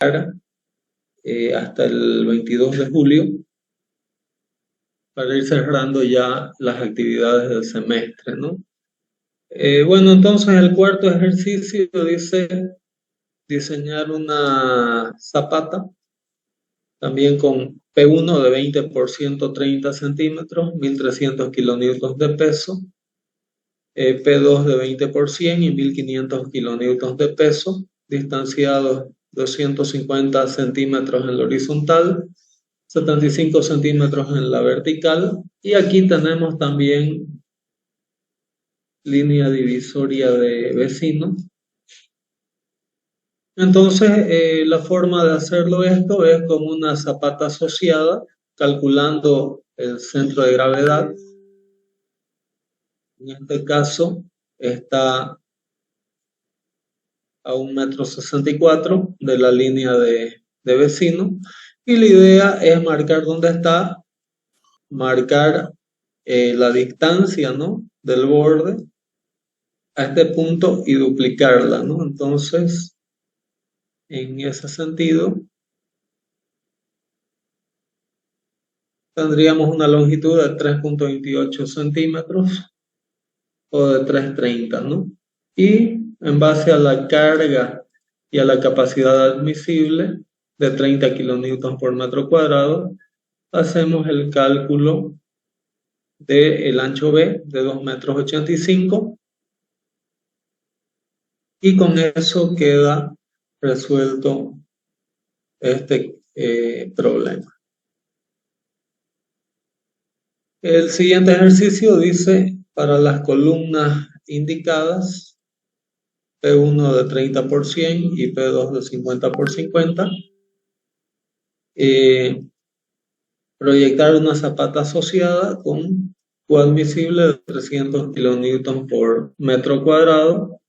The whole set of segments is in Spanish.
hasta el 22 de julio para ir cerrando ya las actividades del semestre, ¿no? Bueno, entonces el cuarto ejercicio dice diseñar una zapata, también con P1 de 20 por 130 centímetros, 1300 kilonewtons de peso, P2 de 20 por 100 y 1500 kilonewtons de peso, distanciados 250 centímetros en la horizontal, 75 centímetros en la vertical, y aquí tenemos también línea divisoria de vecino. Entonces, la forma de hacerlo esto es con una zapata asociada, calculando el centro de gravedad. En este caso, está a 1,64 m de la línea de vecino. Y la idea es marcar dónde está, marcar la distancia, ¿no?, del borde a este punto y duplicarla, ¿no? Entonces, en ese sentido, tendríamos una longitud de 3,28 centímetros o de 3,30, ¿no? Y en base a la carga y a la capacidad admisible de 30 kilonewtons por metro cuadrado, hacemos el cálculo del ancho B de 2,85 m y con eso queda resuelto este problema. El siguiente ejercicio dice, para las columnas indicadas, P1 de 30 por 100 y P2 de 50 por 50, proyectar una zapata asociada con Q admisible de 300 kilonewtons por metro cuadrado.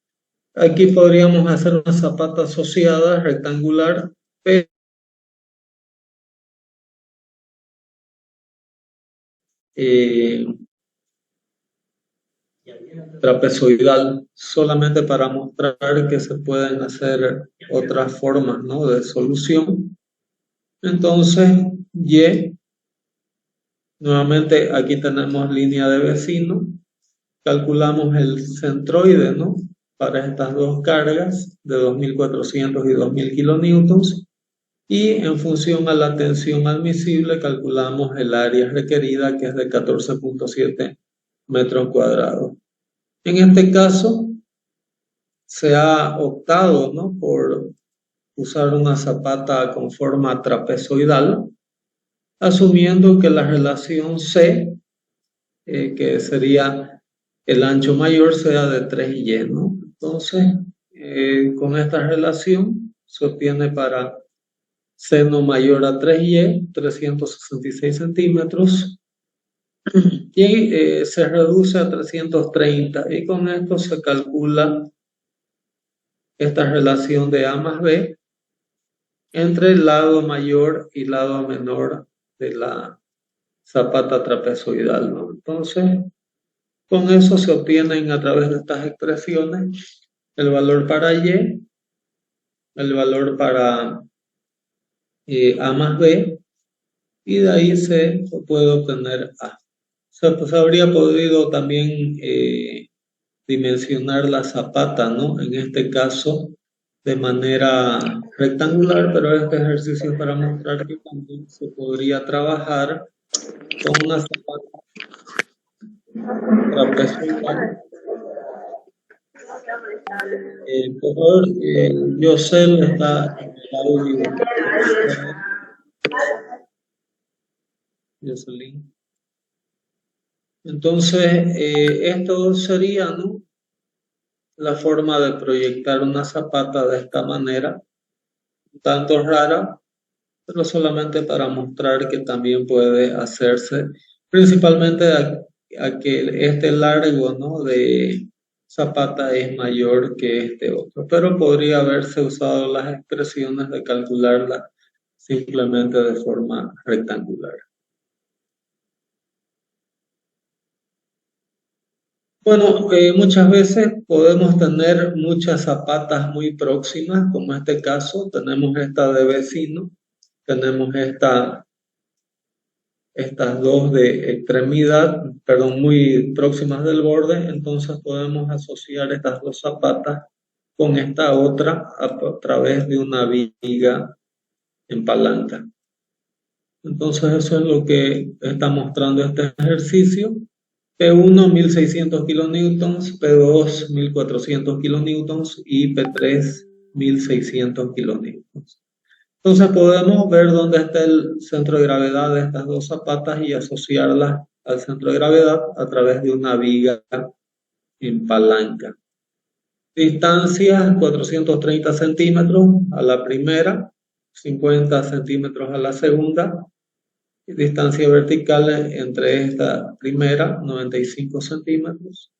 Aquí podríamos hacer una zapata asociada rectangular, trapezoidal, solamente para mostrar que se pueden hacer otras formas, ¿no?, de solución. Entonces, Y, nuevamente aquí tenemos línea de vecino, calculamos el centroide, ¿no?, para estas dos cargas de 2.400 y 2.000 kilonewtons, y en función a la tensión admisible calculamos el área requerida, que es de 14,7 metros cuadrados. En este caso, se ha optado, ¿no?, por usar una zapata con forma trapezoidal, asumiendo que la relación C, que sería el ancho mayor, sea de 3y, ¿no? Entonces, con esta relación se obtiene para seno mayor a 3y, 366 centímetros, y se reduce a 330, y con esto se calcula esta relación de A más B entre el lado mayor y lado menor de la zapata trapezoidal, ¿no? Entonces, con eso se obtienen a través de estas expresiones el valor para Y, el valor para A más B, y de ahí se puede obtener A. Se habría podido también dimensionar la zapata, ¿no?, en este caso de manera rectangular, pero este ejercicio es para mostrar que también se podría trabajar con una zapata trapezoidal. Por Yosel está en el audio. Jocelyn. Entonces, esto sería, ¿no?, la forma de proyectar una zapata de esta manera, un tanto rara, pero solamente para mostrar que también puede hacerse, principalmente a que este largo, ¿no?, de zapata es mayor que este otro, pero podría haberse usado las expresiones de calcularla simplemente de forma rectangular. Bueno, muchas veces podemos tener muchas zapatas muy próximas, como en este caso, tenemos esta de vecino, tenemos estas dos de extremidad, perdón, muy próximas del borde, entonces podemos asociar estas dos zapatas con esta otra a través de una viga en palanca. Entonces eso es lo que está mostrando este ejercicio. P1 1600 kilonewtons, P2 1400 kilonewtons y P3 1600 kilonewtons. Entonces podemos ver dónde está el centro de gravedad de estas dos zapatas y asociarlas al centro de gravedad a través de una viga en palanca. Distancia 430 centímetros a la primera, 50 centímetros a la segunda. Distancia vertical entre esta primera, 95 centímetros.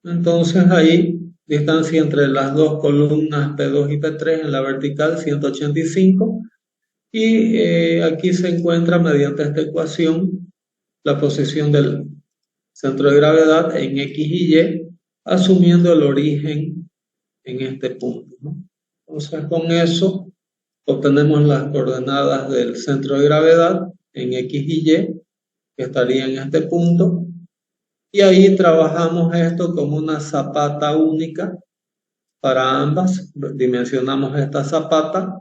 Entonces ahí, distancia entre las dos columnas P2 y P3 en la vertical, 185. Y aquí se encuentra mediante esta ecuación la posición del centro de gravedad en X y Y, asumiendo el origen en este punto, ¿no? Entonces con eso obtenemos las coordenadas del centro de gravedad en X y Y, que estaría en este punto, y ahí trabajamos esto como una zapata única para ambas. Dimensionamos esta zapata,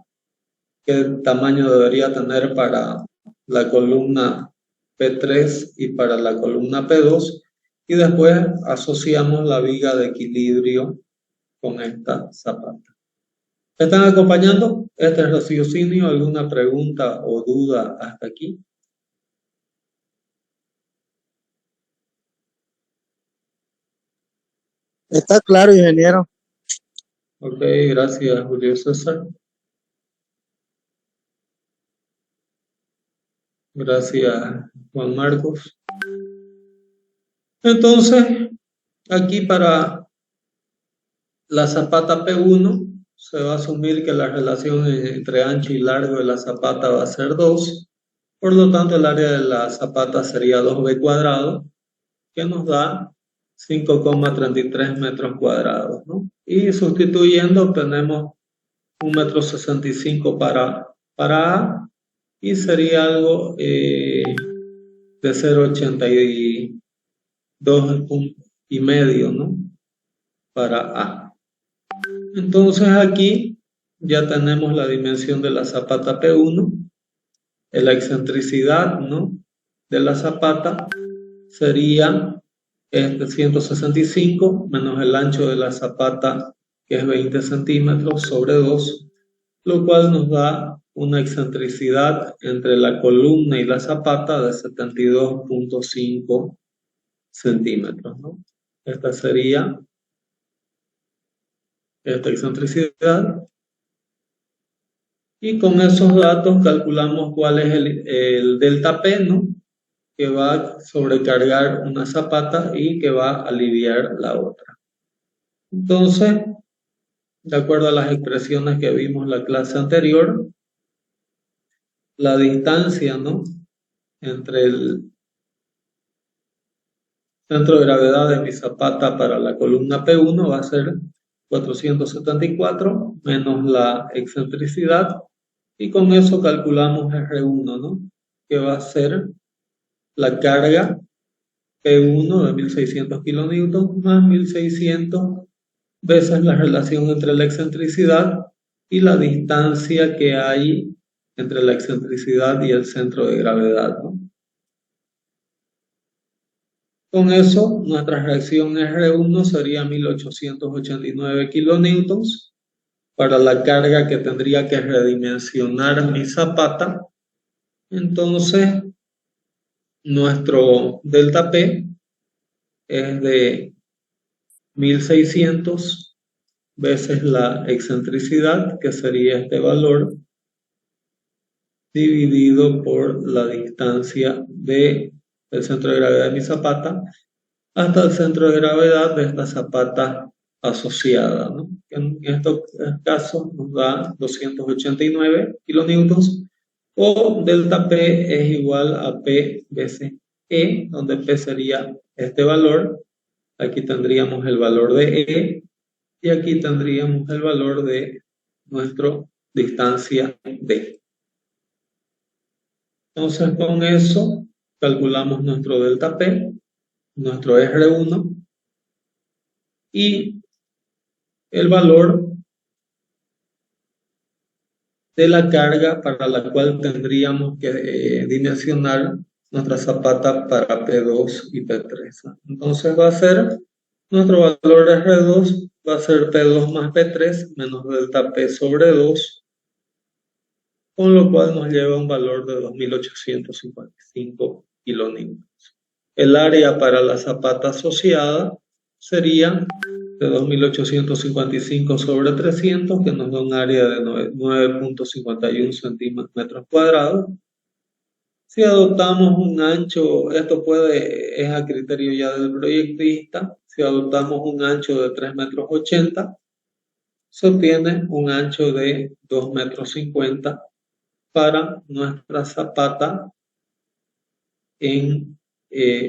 qué tamaño debería tener para la columna P3 y para la columna P2, y después asociamos la viga de equilibrio con esta zapata. ¿Me están acompañando? Este es raciocinio. ¿Alguna pregunta o duda hasta aquí? Está claro, ingeniero. Ok, gracias, Julio César. Gracias, Juan Marcos. Entonces, aquí para la zapata P1 se va a asumir que la relación entre ancho y largo de la zapata va a ser 2. Por lo tanto, el área de la zapata sería 2b cuadrado, que nos da 5,33 metros cuadrados, ¿no? Y sustituyendo obtenemos 1,65 m para A, y sería algo de 0,82 y medio, ¿no? Para A. Entonces aquí ya tenemos la dimensión de la zapata P1, la excentricidad, ¿no?, de la zapata sería 165 menos el ancho de la zapata, que es 20 centímetros sobre 2, lo cual nos da una excentricidad entre la columna y la zapata de 72,5 centímetros, ¿no? Esta sería esta excentricidad. Y con esos datos calculamos cuál es el delta P, ¿no?, que va a sobrecargar una zapata y que va a aliviar la otra. Entonces, de acuerdo a las expresiones que vimos en la clase anterior, la distancia, ¿no?, entre el centro de gravedad de mi zapata para la columna P1 va a ser 474 menos la excentricidad, y con eso calculamos R1, ¿no?, que va a ser la carga P1 de 1600 kilonewtons más 1600 veces la relación entre la excentricidad y la distancia que hay entre la excentricidad y el centro de gravedad, ¿no? Con eso, nuestra reacción R1 sería 1889 kilonewtons para la carga que tendría que redimensionar mi zapata. Entonces, nuestro delta P es de 1600 veces la excentricidad, que sería este valor, dividido por la distancia del centro de gravedad de mi zapata hasta el centro de gravedad de esta zapata asociada, ¿no? En estos casos nos da 289 kilonewtons, O delta P es igual a P veces E, donde P sería este valor. Aquí tendríamos el valor de E y aquí tendríamos el valor de nuestra distancia D. Entonces con eso calculamos nuestro delta P, nuestro R1 y el valor de la carga para la cual tendríamos que dimensionar nuestra zapata para P2 y P3. Entonces va a ser, nuestro valor de R2 va a ser P2 más P3 menos delta P sobre 2, con lo cual nos lleva a un valor de 2855 kilonewtons. El área para la zapata asociada sería de 2855 sobre 300, que nos da un área de 9.51 centímetros cuadrados. Si adoptamos un ancho, esto es a criterio ya del proyectista, si adoptamos un ancho de 3,80 metros, se obtiene un ancho de 2,50 metros para nuestra zapata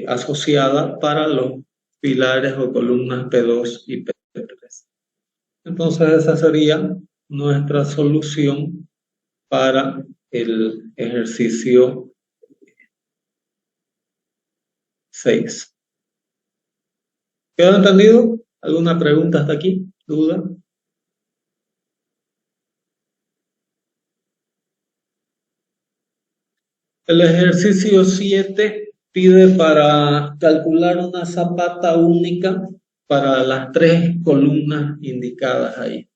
asociada para los pilares o columnas P2 y P3. Entonces esa sería nuestra solución para el ejercicio 6. ¿Quedó entendido? ¿Alguna pregunta hasta aquí? ¿Duda? El ejercicio 7 pide para calcular una zapata única para las 3 columnas indicadas ahí.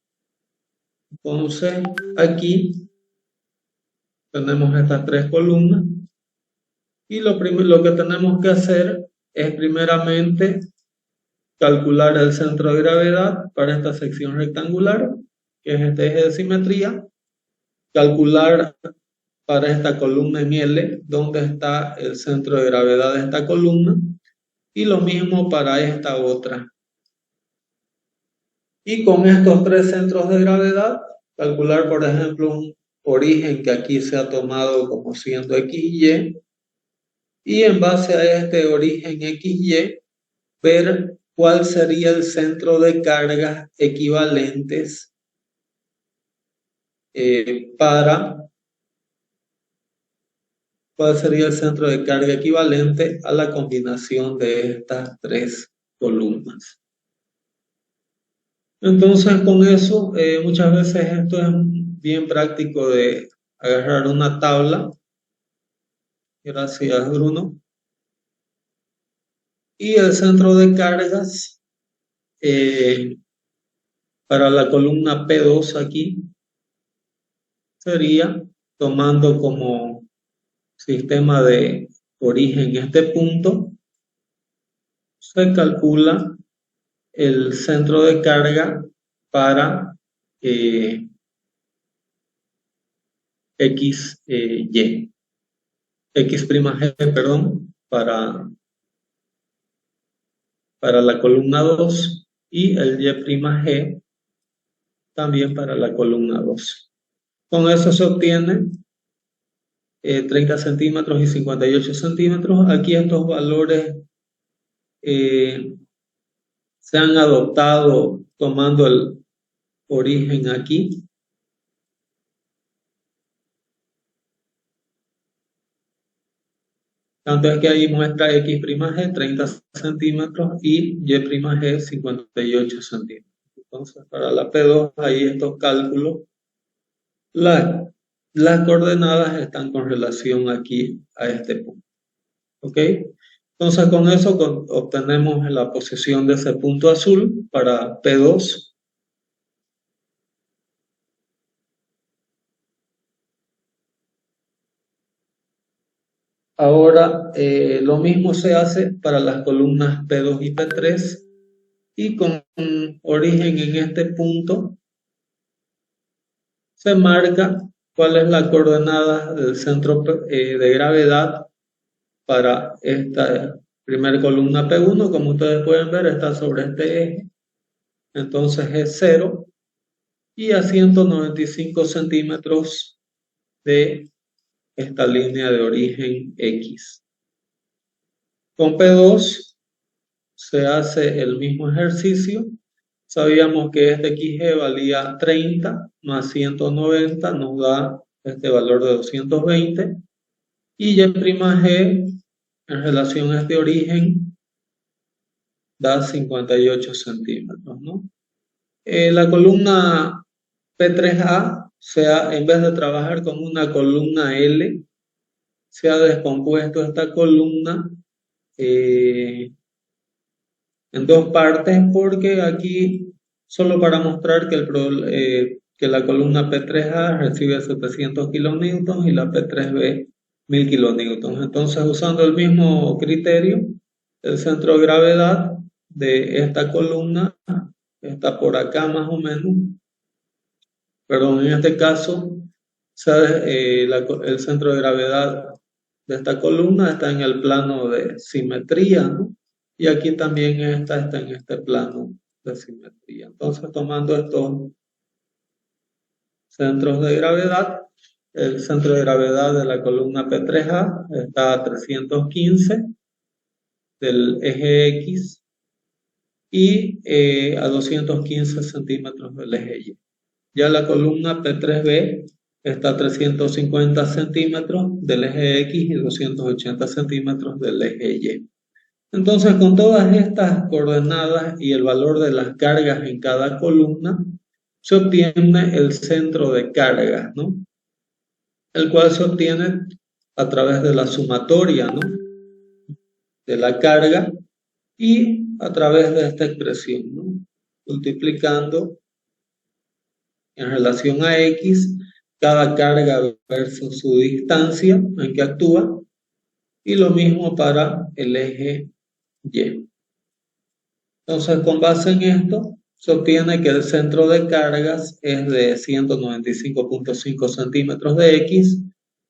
Entonces, aquí tenemos estas 3 columnas y lo que tenemos que hacer es primeramente calcular el centro de gravedad para esta sección rectangular, que es este eje de simetría, calcular para esta columna en L, dónde está el centro de gravedad de esta columna, y lo mismo para esta otra. Y con estos 3 centros de gravedad, calcular, por ejemplo, un origen que aquí se ha tomado como siendo XY, y en base a este origen XY, ver cuál sería el centro de cargas equivalentes cuál sería el centro de carga equivalente a la combinación de estas 3 columnas. Entonces con eso, muchas veces esto es bien práctico de agarrar una tabla. Gracias, Bruno. Y el centro de cargas para la columna P2 aquí sería tomando como sistema de origen este punto, se calcula el centro de carga para XY, X', perdón, para la columna 2 y el Y' también para la columna 2. Con eso se obtiene 30 centímetros y 58 centímetros. Aquí estos valores se han adoptado tomando el origen aquí. Tanto es que ahí muestra X', 30 centímetros y Y', 58 centímetros. Entonces, para la P2, ahí estos cálculos, las coordenadas están con relación aquí a este punto. ¿Ok? Entonces, con eso obtenemos la posición de ese punto azul para P2. Ahora, lo mismo se hace para las columnas P2 y P3. Y con origen en este punto, se marca cuál es la coordenada del centro de gravedad para esta primera columna P1. Como ustedes pueden ver, está sobre este eje. Entonces es 0 y a 195 centímetros de esta línea de origen X. Con P2 se hace el mismo ejercicio. Sabíamos que este XG valía 30 más 190, nos da este valor de 220. Y Y' en relación a este origen da 58 centímetros, ¿no? La columna P3A, en vez de trabajar con una columna L, se ha descompuesto esta columna en dos partes, porque aquí, solo para mostrar que la columna P3A recibe 700 kilonewtons y la P3B 1000 kilonewtons. Entonces, usando el mismo criterio, el centro de gravedad de esta columna está por acá más o menos. Perdón, en este caso, el centro de gravedad de esta columna está en el plano de simetría, ¿no? Y aquí también está en este plano de simetría. Entonces, tomando estos centros de gravedad, el centro de gravedad de la columna P3A está a 315 del eje X y a 215 centímetros del eje Y. Ya la columna P3B está a 350 centímetros del eje X y 280 centímetros del eje Y. Entonces, con todas estas coordenadas y el valor de las cargas en cada columna, se obtiene el centro de cargas, ¿no? El cual se obtiene a través de la sumatoria, ¿no? De la carga y a través de esta expresión, ¿no? Multiplicando en relación a X cada carga versus su distancia en que actúa, y lo mismo para el eje Y. Entonces, con base en esto, se obtiene que el centro de cargas es de 195.5 centímetros de X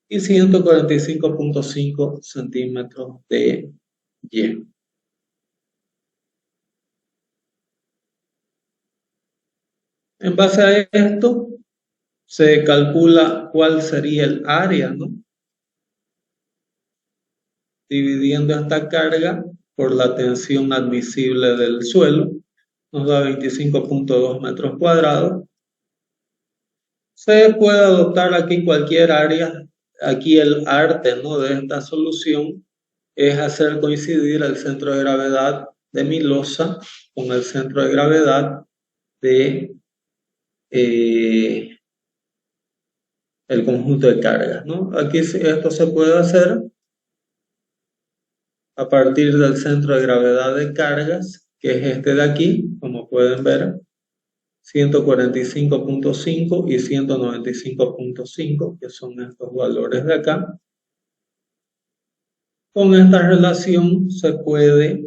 y 145.5 centímetros de Y. En base a esto, se calcula cuál sería el área, ¿no? Dividiendo esta carga por la tensión admisible del suelo, nos da 25.2 metros cuadrados. Se puede adoptar aquí cualquier área. Aquí el arte, ¿no?, de esta solución es hacer coincidir el centro de gravedad de mi losa con el centro de gravedad de el conjunto de cargas, ¿no? Aquí esto se puede hacer a partir del centro de gravedad de cargas, que es este de aquí, como pueden ver, 145.5 y 195.5, que son estos valores de acá. Con esta relación se puede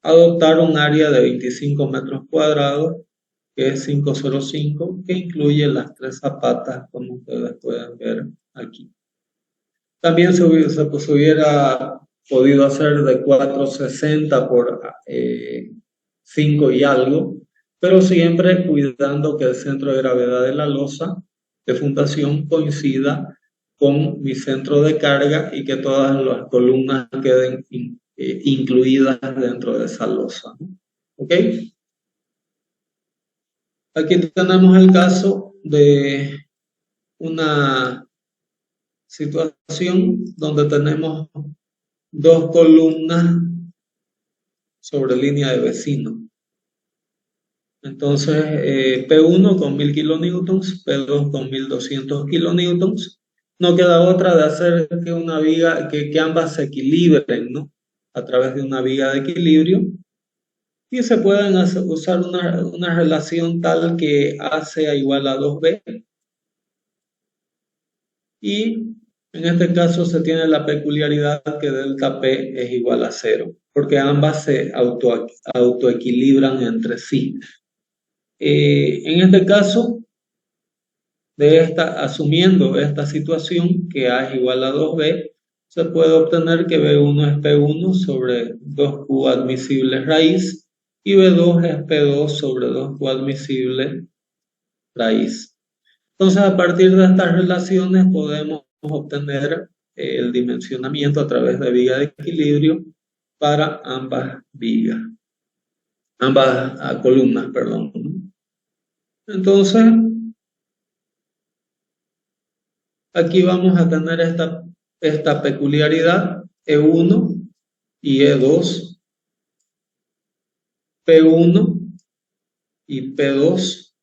adoptar un área de 25 metros cuadrados, que es 505, que incluye las tres zapatas, como ustedes pueden ver aquí. También se hubiera podido hacer de 460 por 5 y algo, pero siempre cuidando que el centro de gravedad de la losa de fundación coincida con mi centro de carga y que todas las columnas queden incluidas dentro de esa losa. ¿Ok? Aquí tenemos el caso de una situación donde tenemos dos columnas sobre línea de vecino. Entonces, P1 con 1000 kilonewtons, P2 con 1200 kilonewtons. No queda otra de hacer que una viga, que ambas se equilibren, ¿no?, a través de una viga de equilibrio. Y se pueden usar una relación tal que AC igual a 2B. Y en este caso se tiene la peculiaridad que delta P es igual a 0, porque ambas se autoequilibran entre sí. En este caso, asumiendo esta situación, que A es igual a 2B, se puede obtener que B1 es P1 sobre 2Q admisible raíz y B2 es P2 sobre 2Q admisible raíz. Entonces, a partir de estas relaciones podemos obtener el dimensionamiento a través de viga de equilibrio para ambas vigas, ambas columnas, perdón, ¿no? Entonces, aquí vamos a tener esta peculiaridad E1 y E2, P1 y P2.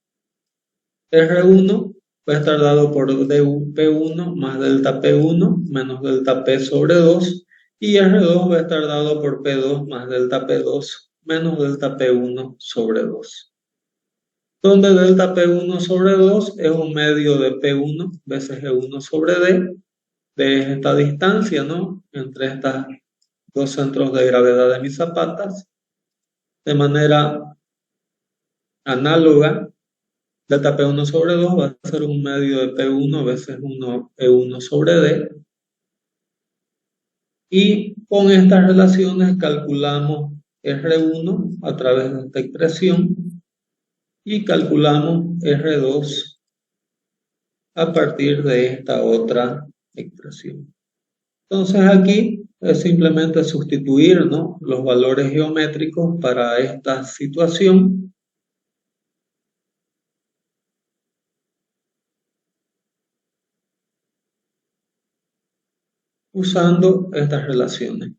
R1 va a estar dado por P1 más delta P1 menos delta P sobre 2, y R2 va a estar dado por P2 más delta P2 menos delta P1 sobre 2. Donde delta P1 sobre 2 es un medio de P1 veces E1 sobre D, de esta distancia, ¿no?, entre estos dos centros de gravedad de mis zapatas. De manera análoga, delta P1 sobre 2 va a ser un medio de P1 veces E1 sobre D. Y con estas relaciones calculamos R1 a través de esta expresión y calculamos R2 a partir de esta otra expresión. Entonces aquí es simplemente sustituir, ¿no?, los valores geométricos para esta situación. Usando estas relaciones.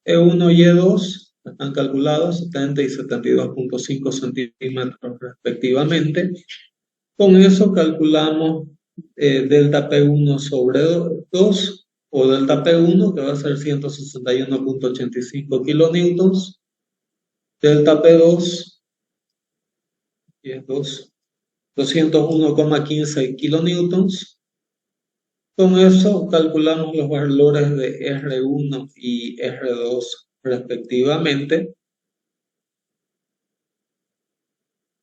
E1 y E2 están calculados 70 y 72.5 centímetros respectivamente. Con eso calculamos delta P1 sobre 2 o delta P1, que va a ser 161.85 kilonewtons. Delta P2 y es 201,15 kilonewtons. Con eso calculamos los valores de R1 y R2 respectivamente.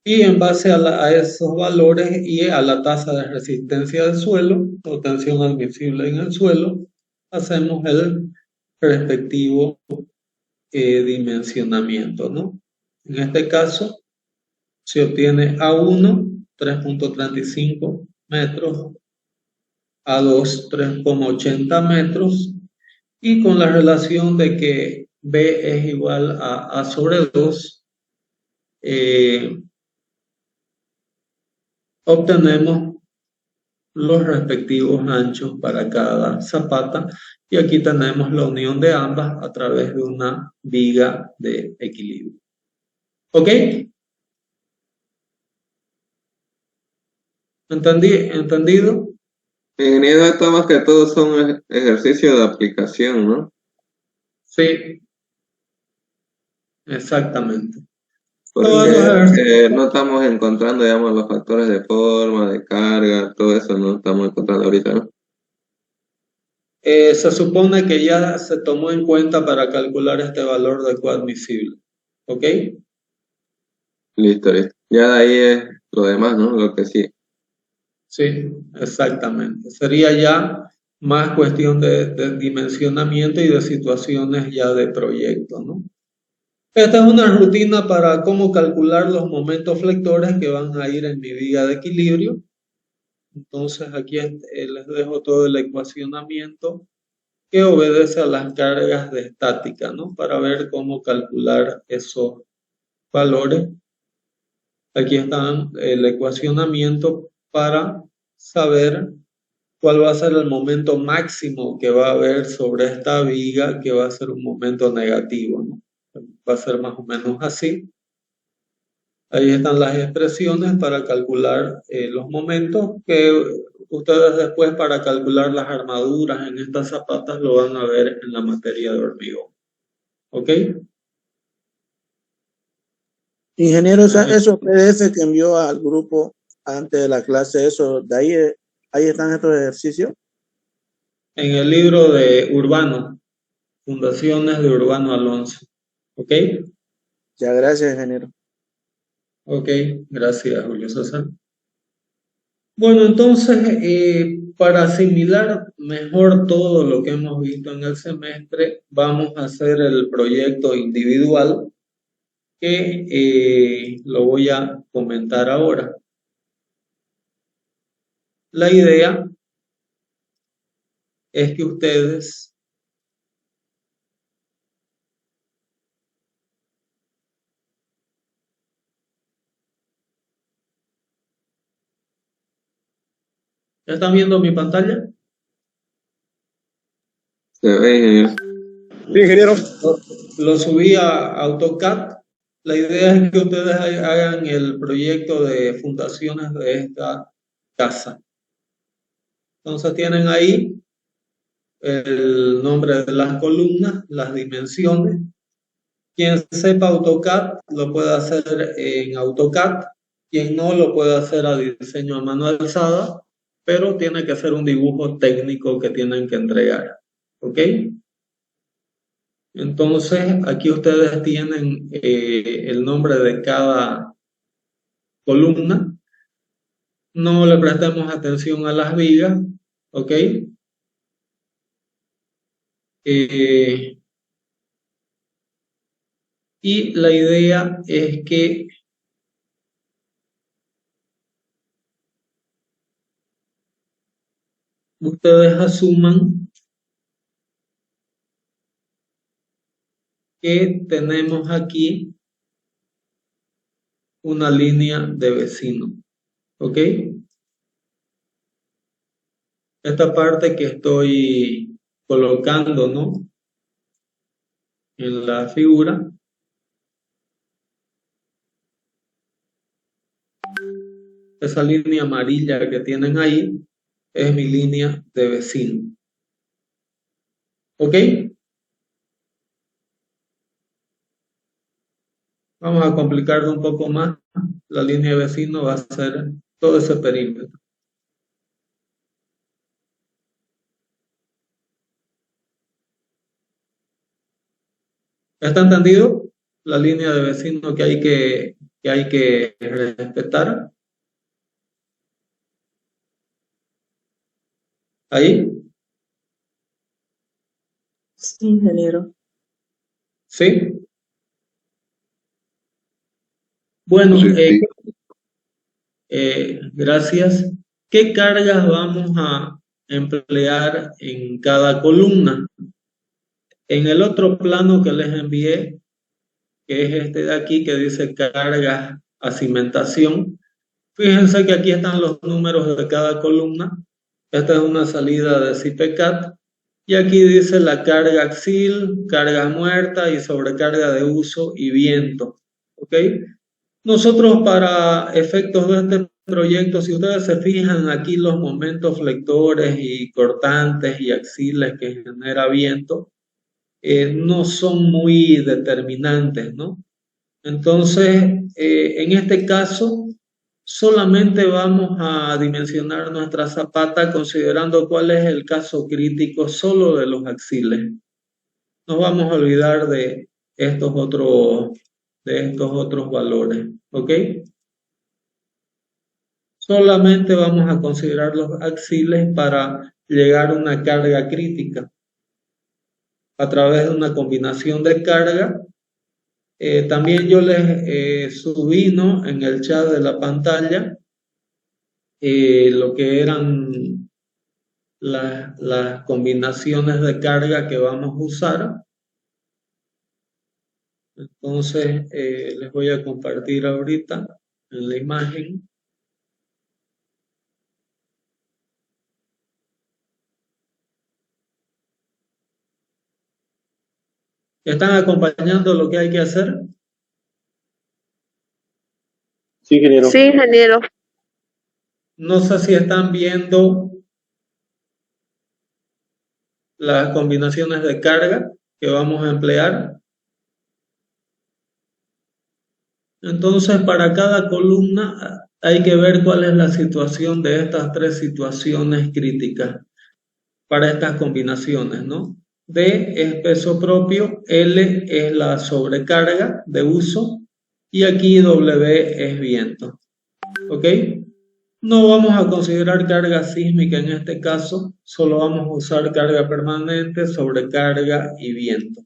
Y en base a esos valores y a la tasa de resistencia del suelo o tensión admisible en el suelo, hacemos el respectivo dimensionamiento, ¿no? En este caso, se obtiene A1, 3.35 metros, A2, 3,80 metros, y con la relación de que B es igual a A sobre 2, obtenemos los respectivos anchos para cada zapata, y aquí tenemos la unión de ambas a través de una viga de equilibrio. ¿Ok? ¿Entendido? Ingeniero, esto más que todo son ejercicios de aplicación, ¿no? Sí, exactamente. Porque no estamos encontrando, digamos, los factores de forma, de carga, todo eso no estamos encontrando ahorita, ¿no? Se supone que ya se tomó en cuenta para calcular este valor de coadmisible. ¿Ok? Listo, listo. Ya de ahí es lo demás, ¿no? Lo que sí. Sí, exactamente. Sería ya más cuestión de dimensionamiento y de situaciones ya de proyecto, ¿no? Esta es una rutina para cómo calcular los momentos flectores que van a ir en mi viga de equilibrio. Entonces aquí les dejo todo el ecuacionamiento que obedece a las cargas de estática, ¿no?, para ver cómo calcular esos valores. Aquí están el ecuacionamiento para saber cuál va a ser el momento máximo que va a haber sobre esta viga, que va a ser un momento negativo, ¿no? Va a ser más o menos así. Ahí están las expresiones para calcular los momentos, que ustedes después para calcular las armaduras en estas zapatas lo van a ver en la materia de hormigón. ¿Ok? Ingeniero, esos PDF que envió al grupo antes de la clase, eso, de ahí están estos ejercicios. En el libro de Urbano, Fundaciones de Urbano Alonso. ¿Ok? Ya, gracias, ingeniero. Ok, gracias, Julio César. Bueno, entonces, para asimilar mejor todo lo que hemos visto en el semestre, vamos a hacer el proyecto individual, que lo voy a comentar ahora. la idea es que ustedes ¿están viendo mi pantalla? Se ve, ingeniero. Sí, ingeniero. Lo subí a AutoCAD. La idea es que ustedes hagan el proyecto de fundaciones de esta casa. Entonces tienen ahí el nombre de las columnas, las dimensiones. Quien sepa AutoCAD lo puede hacer en AutoCAD. Quien no lo puede hacer a diseño a mano alzada, pero tiene que ser un dibujo técnico que tienen que entregar. ¿Ok? Entonces, aquí ustedes tienen el nombre de cada columna. No le prestemos atención a las vigas, ¿ok? Y la idea es que ustedes asuman que tenemos aquí una línea de vecino, ¿ok? Esta parte que estoy colocando, ¿no? En la figura. Esa línea amarilla que tienen ahí es mi línea de vecino. ¿Ok? Vamos a complicarlo un poco más. La línea de vecino va a ser todo ese perímetro. ¿Está entendido? La línea de vecino que hay que respetar. ¿Ahí? Sí, ingeniero. ¿Sí? Bueno, Sí. gracias. ¿Qué cargas vamos a emplear en cada columna? En el otro plano que les envié, que es este de aquí, que dice cargas a cimentación, fíjense que aquí están los números de cada columna. Esta es una salida de CIPECAT. Y aquí dice la carga axil, carga muerta y sobrecarga de uso y viento. ¿Ok? Nosotros para efectos de este proyecto, si ustedes se fijan aquí los momentos flectores y cortantes y axiles que genera viento, no son muy determinantes, ¿no? Entonces, en este caso, solamente vamos a dimensionar nuestra zapata considerando cuál es el caso crítico solo de los axiles. No vamos a olvidar de estos otros valores, ¿ok? Solamente vamos a considerar los axiles para llegar a una carga crítica a través de una combinación de carga. También yo les subí, ¿no?, en el chat de la pantalla lo que eran las combinaciones de carga que vamos a usar. Entonces, les voy a compartir ahorita en la imagen. ¿Están acompañando lo que hay que hacer? Sí, ingeniero. Sí, ingeniero. No sé si están viendo las combinaciones de carga que vamos a emplear. Entonces, para cada columna hay que ver cuál es la situación de estas tres situaciones críticas para estas combinaciones, ¿no? D es peso propio, L es la sobrecarga de uso y aquí W es viento. ¿Ok? No vamos a considerar carga sísmica en este caso, solo vamos a usar carga permanente, sobrecarga y viento.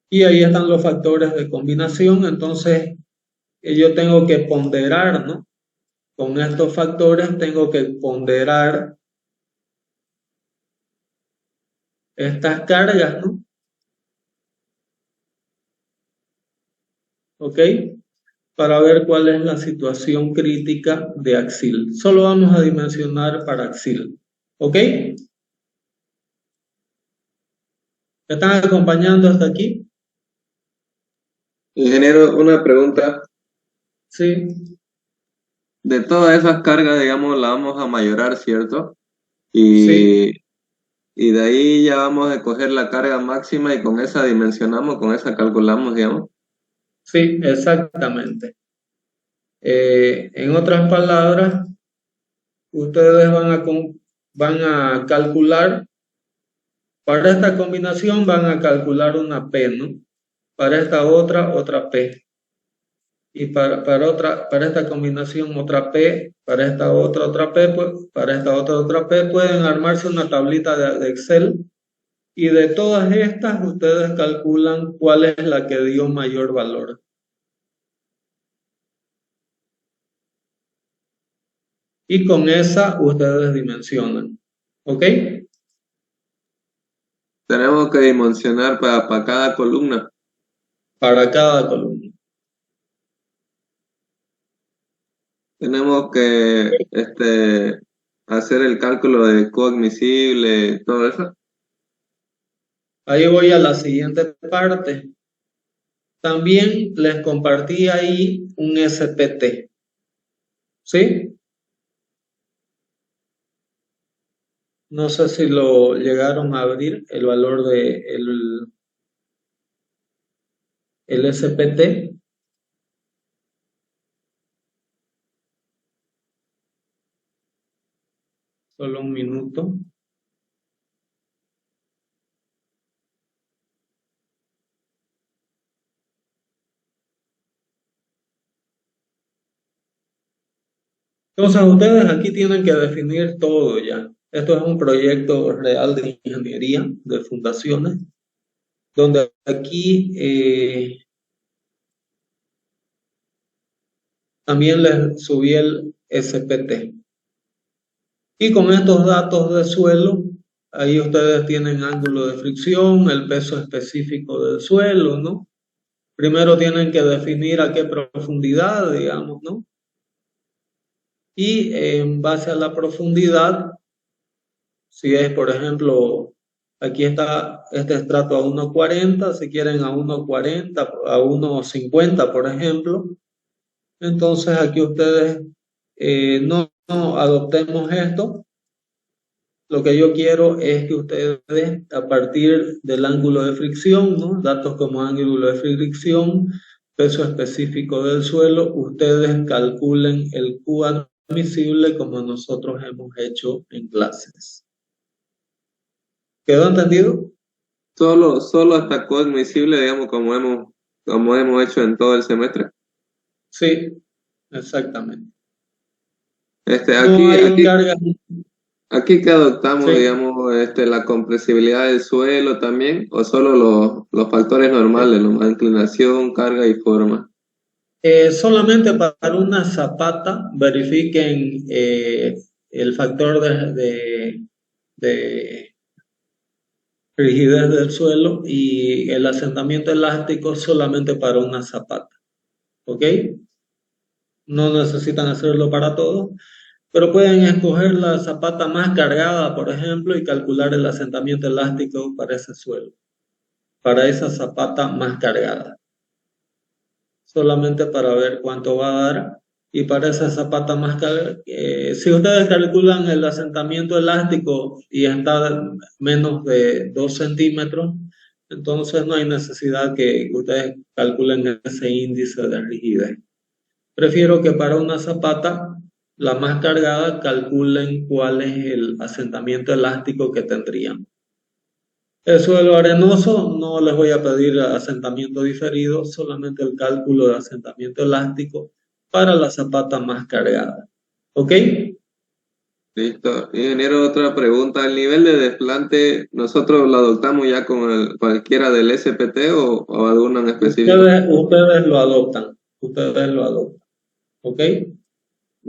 Y ahí están los factores de combinación, entonces yo tengo que ponderar, ¿no?, con estos factores tengo que ponderar estas cargas, ¿no? ¿Ok? Para ver cuál es la situación crítica de axil. Solo vamos a dimensionar para axil. ¿Ok? ¿Me están acompañando hasta aquí? Ingeniero, una pregunta. Sí. De todas esas cargas, digamos, la vamos a mayorar, ¿cierto? Sí. Y de ahí ya vamos a coger la carga máxima y con esa dimensionamos, con esa calculamos, digamos. Sí, exactamente. En otras palabras, ustedes van a calcular, para esta combinación van a calcular una P, ¿no? Para esta otra P. Y para esta combinación otra P, para esta otra P, para esta otra P, pueden armarse una tablita de Excel y de todas estas ustedes calculan cuál es la que dio mayor valor. Y con esa ustedes dimensionan. ¿Ok? Tenemos que dimensionar para cada columna. Para cada columna. Tenemos que hacer el cálculo de coadmisible, todo eso. Ahí voy a la siguiente parte. También les compartí ahí un SPT. ¿Sí? No sé si lo llegaron a abrir, el valor de el SPT. Solo un minuto. Entonces ustedes aquí tienen que definir todo ya. Esto es un proyecto real de ingeniería de fundaciones, donde aquí también les subí el SPT. Y con estos datos de suelo, ahí ustedes tienen ángulo de fricción, el peso específico del suelo, ¿no? Primero tienen que definir a qué profundidad, digamos, ¿no? Y en base a la profundidad, si es, por ejemplo, aquí está este estrato a 1,40, si quieren a 1,40, a 1,50, por ejemplo, entonces aquí ustedes no adoptemos esto. Lo que yo quiero es que ustedes, a partir del ángulo de fricción, ¿no? Datos como ángulo de fricción, peso específico del suelo, ustedes calculen el Q admisible como nosotros hemos hecho en clases. ¿Quedó entendido? Solo hasta coadmisible, digamos, como hemos hecho en todo el semestre. Sí, exactamente. Aquí, No hay aquí, cargas. aquí que adoptamos, Sí. digamos, la compresibilidad del suelo también, o solo los factores normales, nomás inclinación, carga y forma. Solamente para una zapata verifiquen el factor de rigidez del suelo y el asentamiento elástico solamente para una zapata. ¿Ok? No necesitan hacerlo para todo, pero pueden escoger la zapata más cargada, por ejemplo, y calcular el asentamiento elástico para ese suelo, para esa zapata más cargada. Solamente para ver cuánto va a dar. Y para esa zapata más cargada, si ustedes calculan el asentamiento elástico y está menos de 2 centímetros, entonces no hay necesidad que ustedes calculen ese índice de rigidez. Prefiero que para una zapata, la más cargada, calculen cuál es el asentamiento elástico que tendrían. El suelo arenoso no les voy a pedir asentamiento diferido, solamente el cálculo de asentamiento elástico para la zapata más cargada. ¿Ok? Listo. Ingeniero, otra pregunta. ¿El nivel de desplante nosotros lo adoptamos ya con cualquiera del SPT o alguno en específico? Ustedes lo adoptan. Ustedes lo adoptan. ¿Ok?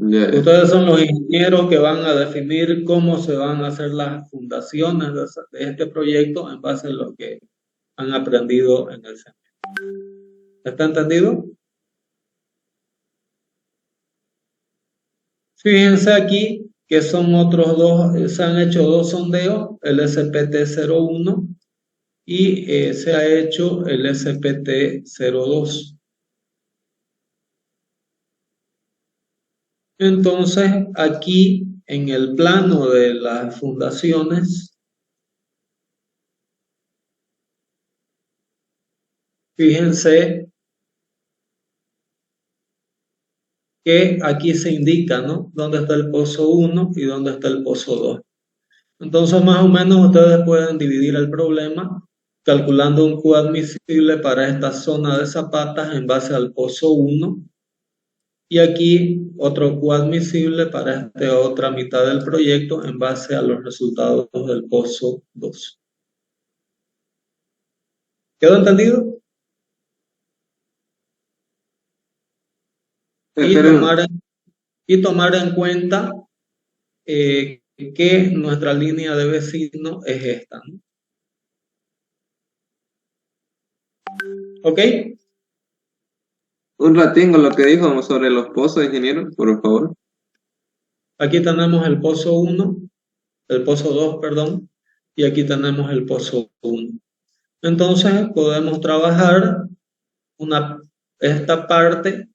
Ya, ya. Ustedes son los ingenieros que van a definir cómo se van a hacer las fundaciones de este proyecto en base a lo que han aprendido en el semestre. ¿Está entendido? Fíjense aquí que son otros dos, se han hecho dos sondeos, el SPT-01 y se ha hecho el SPT-02. Entonces, aquí en el plano de las fundaciones, fíjense que aquí se indica, ¿no? Dónde está el pozo 1 y dónde está el pozo 2. Entonces, más o menos ustedes pueden dividir el problema calculando un Q admisible para esta zona de zapatas en base al pozo 1 y aquí otro Q admisible para esta otra mitad del proyecto en base a los resultados del pozo 2. ¿Quedó entendido? Y tomar en cuenta que nuestra línea de vecino es esta, ¿no? ¿Ok? Un ratín lo que dijo sobre los pozos, ingeniero, por favor. Aquí tenemos el pozo 1, el pozo 2, perdón, y aquí tenemos el pozo 1. Entonces podemos trabajar esta parte,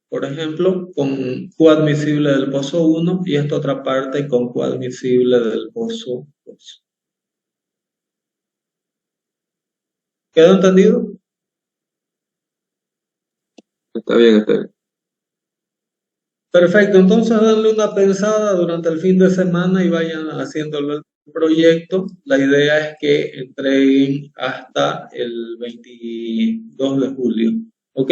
por ejemplo, con Q admisible del pozo 1 y esta otra parte con Q admisible del pozo 2. ¿Quedó entendido? Está bien, está bien. Perfecto, entonces denle una pensada durante el fin de semana y vayan haciéndolo el proyecto. La idea es que entreguen hasta el 22 de julio. ¿Ok?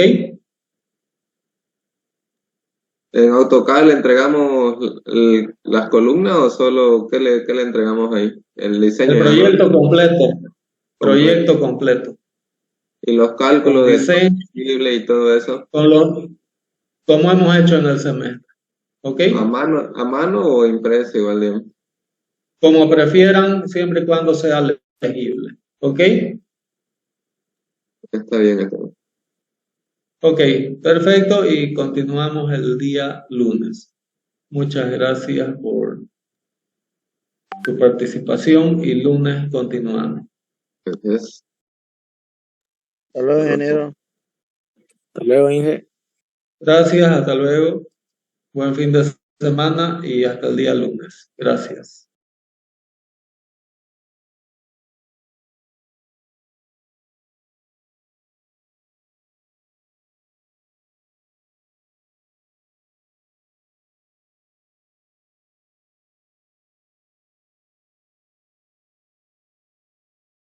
¿En AutoCAD le entregamos las columnas o solo qué le entregamos ahí? El diseño. El proyecto completo. Proyecto completo. Y los cálculos Con del diseño, combustible y todo eso. como hemos hecho en el semestre. ¿Ok? ¿A mano o impreso igual, digamos? Como prefieran, siempre y cuando sea legible. ¿Ok? Está bien, está bien. Ok, perfecto. Y continuamos el día lunes. Muchas gracias por tu participación y lunes continuamos. Entonces, Hasta luego, ingeniero. Hasta luego, Inge. Gracias, hasta luego. Buen fin de semana y hasta el día lunes. Gracias.